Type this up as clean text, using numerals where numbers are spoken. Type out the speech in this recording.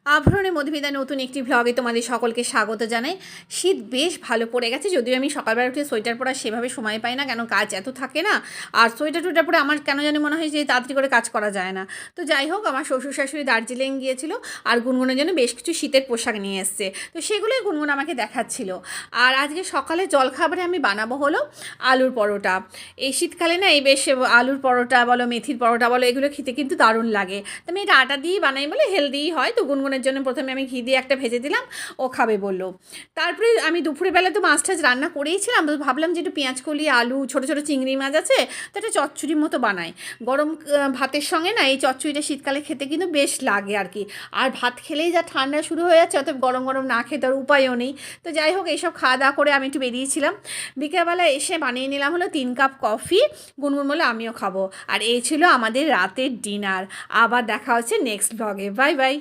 আভরণে মধুমিতা নতুন একটি ভ্লগে তোমাদের সকলকে স্বাগত জানাই। শীত বেশ ভালো পড়ে গেছে, যদিও আমি সকালবেলা উঠে সোয়েটার পরা সেভাবে সময় পাই না, কেন কাজ এত থাকে না। আর সোয়েটার টোয়েটার পরে আমার কেন জানি মনে হয় যে তাড়াতাড়ি করে কাজ করা যায় না। তো যাই হোক, আমার শ্বশুর শাশুড়ি দার্জিলিং গিয়েছিল আর গুনগুনের জন্য বেশ কিছু শীতের পোশাক নিয়ে এসছে, তো সেগুলোই গুনগুন আমাকে দেখাচ্ছিল। আর আজকে সকালে জলখাবারে আমি বানাবো হলো আলুর পরোটা। এই শীতকালে না এই বেশ আলুর পরোটা বলো, মেথির পরোটা বলো, এগুলো খেতে কিন্তু দারুণ লাগে। তো আমি এটা আটা দিয়েই বানাই বলে হেলদিই হয়। তো গুনগুনের জন্য প্রথমে আমি ঘি দিয়ে একটা ভেজে দিলাম, ও খাবে বললো। তারপরে আমি দুপুরের বেলা তো মাছ টাছ রান্না করেইছিলাম, তো ভাবলাম যে একটু পেঁয়াজ কলি, আলু, ছোটো ছোটো চিংড়ি মাছ আছে, তো একটা চচ্চড়ির মতো বানাই গরম ভাতের সঙ্গে। না এই চচ্চড়িটা শীতকালে খেতে কিন্তু বেশ লাগে আর কি। আর ভাত খেলেই যা ঠান্ডা শুরু হয়ে যাচ্ছে, অত গরম গরম না খেতে আর উপায়ও নেই। তো যাই হোক, এইসব খাওয়া দাওয়া করে আমি একটু বেরিয়েছিলাম। বিকেলবেলা এসে বানিয়ে নিলাম হলো 3 কাপ কফি। গুনগুন বলে আমিও খাবো। আর এই ছিল আমাদের রাতের ডিনার। আবার দেখা হচ্ছে নেক্সট ব্লগে। Bye bye.